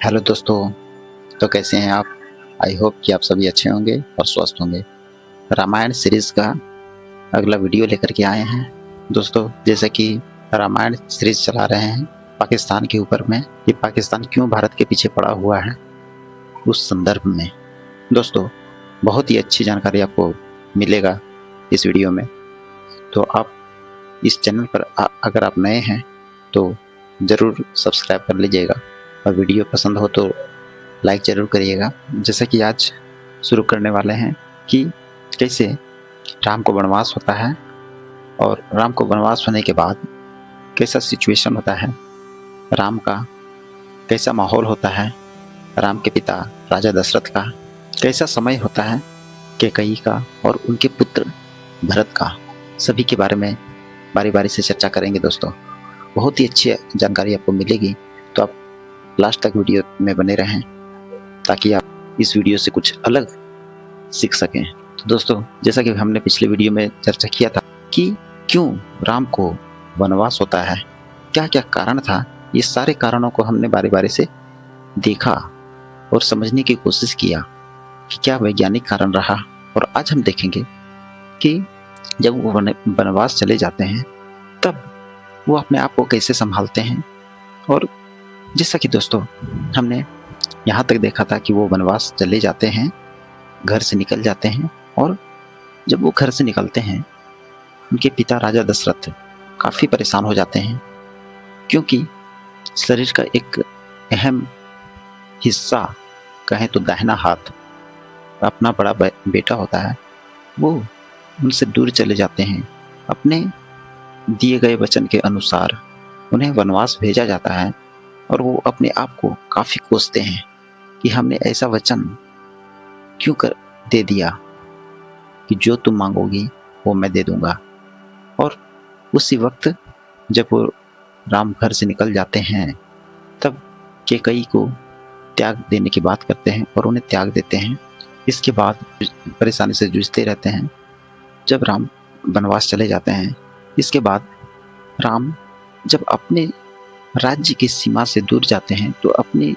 Hello दोस्तों। तो कैसे हैं आप? आई होप कि आप सभी अच्छे होंगे और स्वस्थ होंगे। रामायण सीरीज़ का अगला वीडियो लेकर के आए हैं। दोस्तों, जैसे कि रामायण सीरीज़ चला रहे हैं पाकिस्तान के ऊपर में, कि पाकिस्तान क्यों भारत के पीछे पड़ा हुआ है, उस संदर्भ में दोस्तों बहुत ही अच्छी जानकारी आपको मिलेगा इस वीडियो में। तो आप इस चैनल पर अगर आप नए हैं तो ज़रूर सब्सक्राइब कर लीजिएगा, और वीडियो पसंद हो तो लाइक ज़रूर करिएगा। जैसे कि आज शुरू करने वाले हैं कि कैसे राम को वनवास होता है, और राम को वनवास होने के बाद कैसा सिचुएशन होता है, राम का कैसा माहौल होता है, राम के पिता राजा दशरथ का कैसा समय होता है, कैकेयी का और उनके पुत्र भरत का, सभी के बारे में बारी बारी से चर्चा करेंगे। दोस्तों, बहुत ही अच्छी जानकारी आपको मिलेगी, तो आप लास्ट तक वीडियो में बने रहें ताकि आप इस वीडियो से कुछ अलग सीख सकें। तो दोस्तों, जैसा कि हमने पिछले वीडियो में चर्चा किया था कि क्यों राम को वनवास होता है, क्या क्या कारण था, ये सारे कारणों को हमने बारी बारी से देखा और समझने की कोशिश किया कि क्या वैज्ञानिक कारण रहा। और आज हम देखेंगे कि जब वो वनवास चले जाते हैं तब वो अपने आप को कैसे संभालते हैं। और जैसा कि दोस्तों हमने यहाँ तक देखा था कि वो वनवास चले जाते हैं, घर से निकल जाते हैं, और जब वो घर से निकलते हैं उनके पिता राजा दशरथ काफ़ी परेशान हो जाते हैं, क्योंकि शरीर का एक अहम हिस्सा, कहें तो दाहिना हाथ, अपना बड़ा बेटा होता है, वो उनसे दूर चले जाते हैं। अपने दिए गए वचन के अनुसार उन्हें वनवास भेजा जाता है, और वो अपने आप को काफ़ी कोसते हैं कि हमने ऐसा वचन क्यों कर दे दिया कि जो तुम मांगोगी वो मैं दे दूंगा। और उसी वक्त जब वो राम घर से निकल जाते हैं तब कैकेयी को त्याग देने की बात करते हैं और उन्हें त्याग देते हैं। इसके बाद परेशानी से जूझते रहते हैं। जब राम वनवास चले जाते हैं, इसके बाद राम जब अपने राज्य की सीमा से दूर जाते हैं तो अपने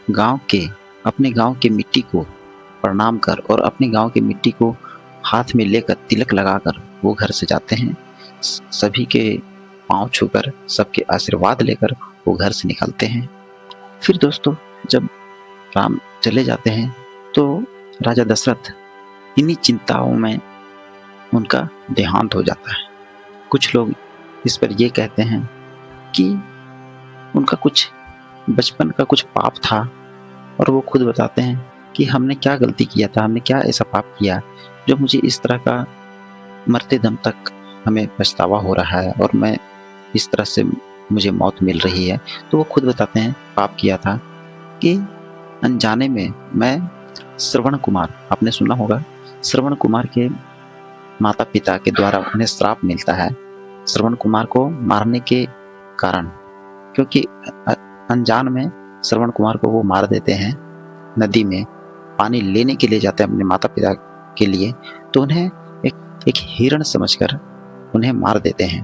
गांव के मिट्टी को प्रणाम कर और अपने गांव की मिट्टी को हाथ में लेकर तिलक लगाकर वो घर से जाते हैं। सभी के पांव छूकर, सबके आशीर्वाद लेकर वो घर से निकलते हैं। फिर दोस्तों, जब राम चले जाते हैं तो राजा दशरथ इन्हीं चिंताओं में उनका देहांत हो जाता है। कुछ लोग इस पर ये कहते हैं कि उनका कुछ बचपन का कुछ पाप था, और वो खुद बताते हैं कि हमने क्या गलती किया था, हमने क्या ऐसा पाप किया जो मुझे इस तरह का मरते दम तक हमें पछतावा हो रहा है, और मैं इस तरह से मुझे मौत मिल रही है। तो वो खुद बताते हैं पाप किया था कि अनजाने में मैं श्रवण कुमार, आपने सुना होगा, श्रवण कुमार के माता पिता के द्वारा उन्हें श्राप मिलता है श्रवण कुमार को मारने के कारण, क्योंकि अनजान में श्रवण कुमार को वो मार देते हैं। नदी में पानी लेने के लिए जाते हैं अपने माता पिता के लिए, तो उन्हें एक हिरण समझकर उन्हें मार देते हैं।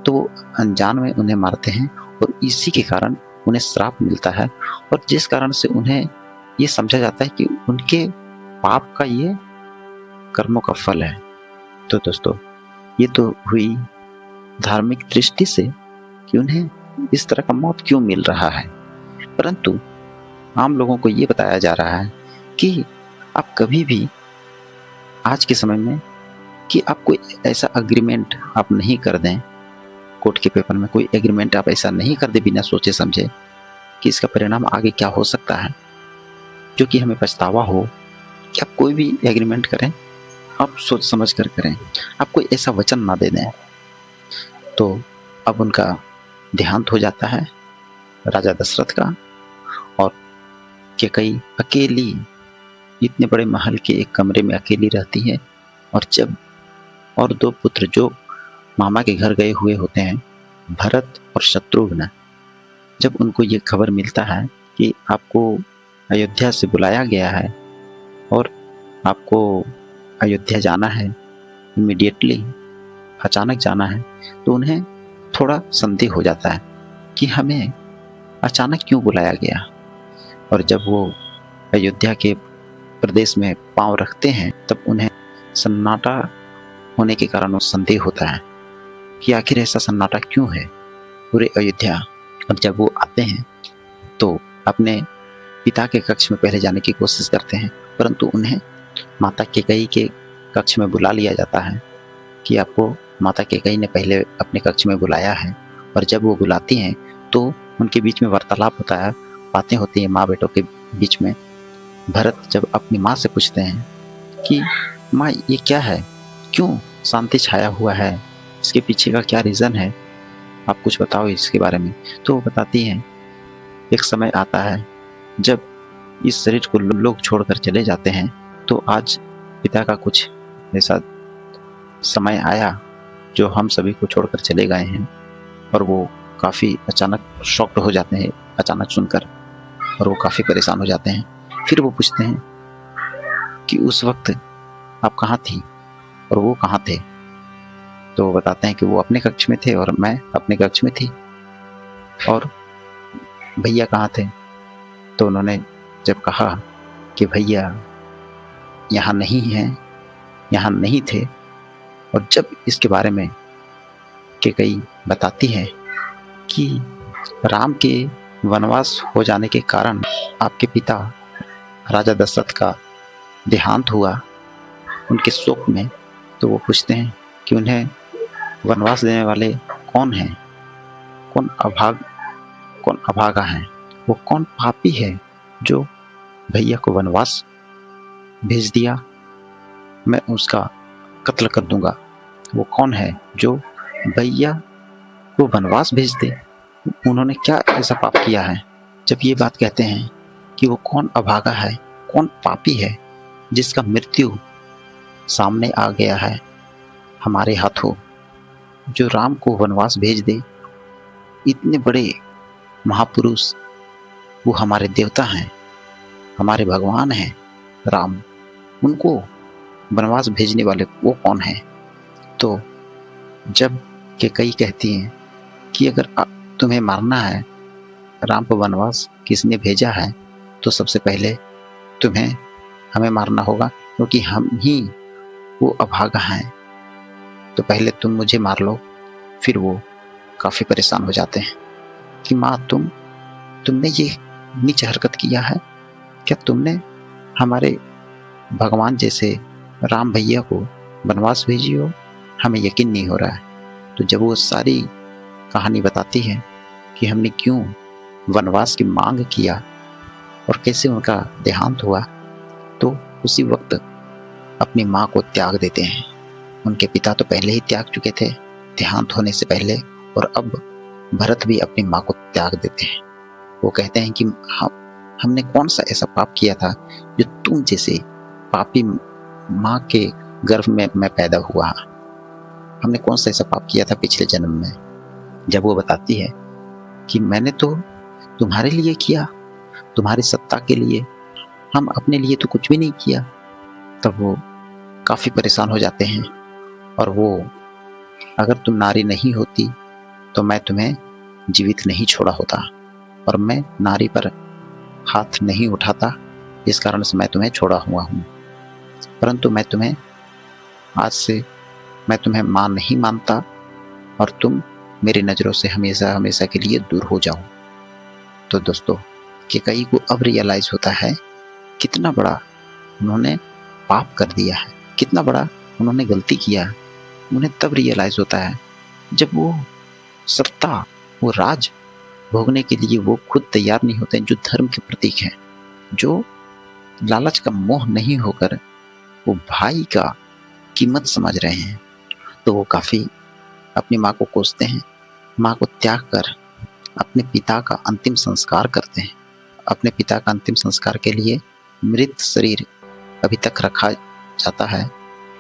तो वो अनजान में उन्हें मारते हैं, और इसी के कारण उन्हें श्राप मिलता है, और जिस कारण से उन्हें ये समझा जाता है कि उनके पाप का ये कर्मों का फल है। तो दोस्तों, ये तो हुई धार्मिक दृष्टि से कि उन्हें इस तरह का मौत क्यों मिल रहा है, परंतु आम लोगों को ये बताया जा रहा है कि आप कभी भी आज के समय में कि आप कोई ऐसा एग्रीमेंट आप नहीं कर दें, कोर्ट के पेपर में कोई एग्रीमेंट आप ऐसा नहीं कर दें बिना सोचे समझे कि इसका परिणाम आगे क्या हो सकता है, जो कि हमें पछतावा हो। कि आप कोई भी एग्रीमेंट करें, आप सोच समझ कर करें, आप कोई ऐसा वचन ना दे दें। तो अब उनका देहांत हो जाता है राजा दशरथ का, और कैकेयी अकेली इतने बड़े महल के एक कमरे में अकेली रहती है। और दो पुत्र जो मामा के घर गए हुए होते हैं, भरत और शत्रुघ्न, जब उनको ये खबर मिलता है कि आपको अयोध्या से बुलाया गया है और आपको अयोध्या जाना है, इमीडिएटली अचानक जाना है, तो उन्हें थोड़ा संदेह हो जाता है कि हमें अचानक क्यों बुलाया गया। और जब वो अयोध्या के प्रदेश में पांव रखते हैं तब उन्हें सन्नाटा होने के कारण वो संदेह होता है कि आखिर ऐसा सन्नाटा क्यों है पूरे अयोध्या। और जब वो आते हैं तो अपने पिता के कक्ष में पहले जाने की कोशिश करते हैं, परंतु उन्हें माता कैकेयी के कक्ष में बुला लिया जाता है कि आपको माता कैकेयी ने पहले अपने कक्ष में बुलाया है। और जब वो बुलाती हैं तो उनके बीच में वार्तालाप होता है, बातें होती हैं माँ बेटों के बीच में। भरत जब अपनी माँ से पूछते हैं कि माँ ये क्या है, क्यों शांति छाया हुआ है, इसके पीछे का क्या रीज़न है, आप कुछ बताओ इसके बारे में। तो वो बताती हैं एक समय आता है जब इस शरीर को लोग छोड़कर चले जाते हैं, तो आज पिता का कुछ ऐसा समय आया जो हम सभी को छोड़कर चले गए हैं। और वो काफ़ी अचानक शॉक्ड हो जाते हैं अचानक सुनकर, और वो काफ़ी परेशान हो जाते हैं। फिर वो पूछते हैं कि उस वक्त आप कहाँ थी और वो कहाँ थे। तो वो बताते हैं कि वो अपने कक्ष में थे और मैं अपने कक्ष में थी। और भैया कहाँ थे। तो उन्होंने जब कहा कि भैया यहाँ नहीं हैं, यहाँ नहीं थे, और जब इसके बारे में कैकेयी बताती है कि राम के वनवास हो जाने के कारण आपके पिता राजा दशरथ का देहांत हुआ उनके शोक में, तो वो पूछते हैं कि उन्हें वनवास देने वाले कौन हैं, कौन अभागा हैं, वो कौन पापी है जो भैया को वनवास भेज दिया, मैं उसका कत्ल कर दूंगा। वो कौन है जो भैया को वनवास भेज दे, उन्होंने क्या ऐसा पाप किया है। जब ये बात कहते हैं कि वो कौन अभागा है, कौन पापी है जिसका मृत्यु सामने आ गया है हमारे हाथों, जो राम को वनवास भेज दे। इतने बड़े महापुरुष, वो हमारे देवता हैं, हमारे भगवान हैं राम, उनको वनवास भेजने वाले वो कौन हैं। तो जब कैकेयी कहती हैं कि अगर तुम्हें मारना है, राम को वनवास किसने भेजा है, तो सबसे पहले तुम्हें हमें मारना होगा, क्योंकि हम ही वो अभागा हैं, तो पहले तुम मुझे मार लो। फिर वो काफ़ी परेशान हो जाते हैं कि माँ तुमने ये नीच हरकत किया है क्या, तुमने हमारे भगवान जैसे राम भैया को वनवास भेजी हो, हमें यकीन नहीं हो रहा है। तो जब वो सारी कहानी बताती है कि हमने क्यों वनवास की मांग किया और कैसे उनका देहांत हुआ, तो उसी वक्त अपनी माँ को त्याग देते हैं। उनके पिता तो पहले ही त्याग चुके थे देहांत होने से पहले, और अब भरत भी अपनी माँ को त्याग देते हैं। वो कहते हैं कि हमने कौन सा ऐसा पाप किया था जो तुम जैसे पापी माँ के गर्भ में मैं पैदा हुआ, हमने कौन सा ऐसा पाप किया था पिछले जन्म में। जब वो बताती है कि मैंने तो तुम्हारे लिए किया, तुम्हारी सत्ता के लिए, हम अपने लिए तो कुछ भी नहीं किया, तब वो काफ़ी परेशान हो जाते हैं। और वो, अगर तुम नारी नहीं होती तो मैं तुम्हें जीवित नहीं छोड़ा होता, और मैं नारी पर हाथ नहीं उठाता, इस कारण से मैं तुम्हें छोड़ा हुआ हूँ, परंतु आज से मैं तुम्हें माँ नहीं मानता, और तुम मेरी नज़रों से हमेशा हमेशा के लिए दूर हो जाओ। तो दोस्तों, कैकेयी को अब रियलाइज़ होता है कितना बड़ा उन्होंने पाप कर दिया है, कितना बड़ा उन्होंने गलती किया है। उन्हें तब रियलाइज़ होता है जब वो सत्ता, वो राज भोगने के लिए वो खुद तैयार नहीं होते, जो धर्म के प्रतीक हैं, जो लालच का मोह नहीं होकर वो भाई का कीमत समझ रहे हैं। तो वो काफ़ी अपनी माँ को कोसते हैं, माँ को त्याग कर अपने पिता का अंतिम संस्कार करते हैं। अपने पिता का अंतिम संस्कार के लिए मृत शरीर अभी तक रखा जाता है,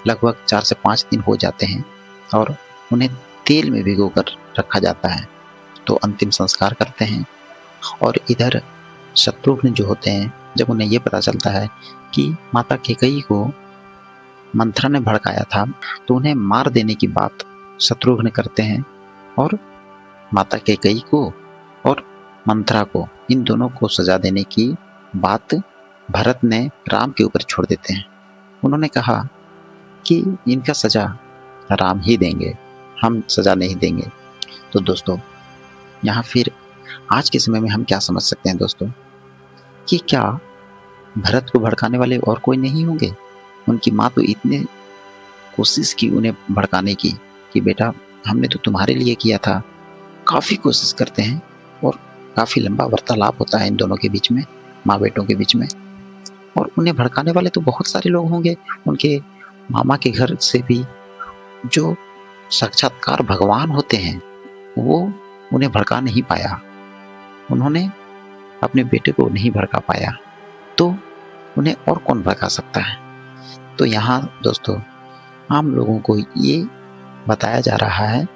लगभग 4 से 5 दिन हो जाते हैं, और उन्हें तेल में भिगोकर रखा जाता है। तो अंतिम संस्कार करते हैं। और इधर शत्रुघ्न जो होते हैं, जब उन्हें ये पता चलता है कि माता कैकेयी को मंथरा ने भड़काया था, तो उन्हें मार देने की बात शत्रुघ्न करते हैं, और माता कैकेयी को और मंथरा को, इन दोनों को सजा देने की बात भरत ने राम के ऊपर छोड़ देते हैं। उन्होंने कहा कि इनका सज़ा राम ही देंगे, हम सज़ा नहीं देंगे। तो दोस्तों यहाँ फिर आज के समय में हम क्या समझ सकते हैं दोस्तों, कि क्या भरत को भड़काने वाले और कोई नहीं होंगे? उनकी माँ तो इतने कोशिश की उन्हें भड़काने की कि बेटा हमने तो तुम्हारे लिए किया था। काफ़ी कोशिश करते हैं और काफ़ी लंबा वार्तालाप होता है इन दोनों के बीच में, माँ बेटों के बीच में। और उन्हें भड़काने वाले तो बहुत सारे लोग होंगे, उनके मामा के घर से भी जो साक्षात्कार भगवान होते हैं वो उन्हें भड़का नहीं पाया, उन्होंने अपने बेटे को नहीं भड़का पाया, तो उन्हें और कौन भड़का सकता है? तो यहाँ दोस्तों आम लोगों को ये बताया जा रहा है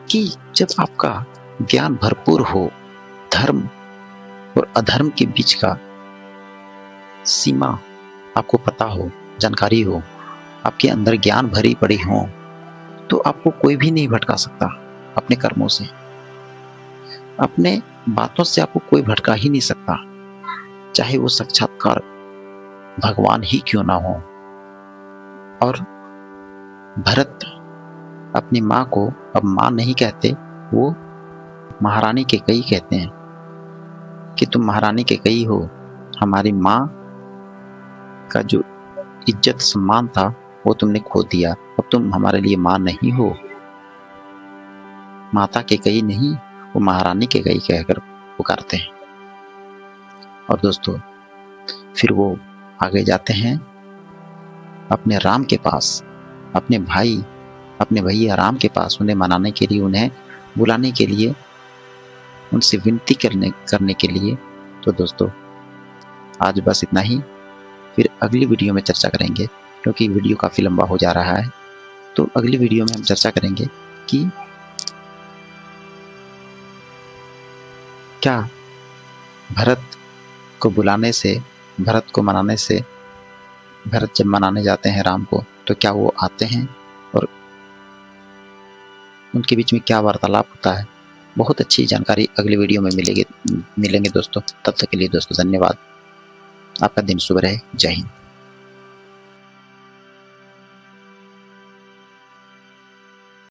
कि जब आपका ज्ञान भरपूर हो, धर्म और अधर्म के बीच का सीमा आपको पता हो, जानकारी हो, आपके अंदर ज्ञान भरी पड़ी हो, तो आपको कोई भी नहीं भटका सकता अपने कर्मों से, अपने बातों से आपको कोई भटका ही नहीं सकता, चाहे वो साक्षात्कार भगवान ही क्यों ना हो। और भरत अपनी माँ को अब माँ नहीं कहते, वो महारानी कैकेयी कहते हैं कि तुम महारानी कैकेयी हो, हमारी माँ का जो इज्जत सम्मान था वो तुमने खो दिया, अब तुम हमारे लिए माँ नहीं हो। माता कैकेयी नहीं, वो महारानी कैकेयी कहकर पुकारते हैं। और दोस्तों फिर वो आगे जाते हैं अपने राम के पास, अपने भाई, अपने भैया राम के पास, उन्हें मनाने के लिए, उन्हें बुलाने के लिए, उनसे विनती करने के लिए। तो दोस्तों आज बस इतना ही, फिर अगली वीडियो में चर्चा करेंगे, क्योंकि वीडियो काफ़ी लंबा हो जा रहा है। तो अगली वीडियो में हम चर्चा करेंगे कि क्या भरत को बुलाने से, भरत को मनाने से, भरत जब मनाने जाते हैं राम को, तो क्या वो आते हैं और उनके बीच में क्या वार्तालाप होता है। बहुत अच्छी जानकारी अगली वीडियो में मिलेंगे दोस्तों। तब तक के लिए दोस्तों धन्यवाद। आपका दिन शुभ रहे। जय हिंद।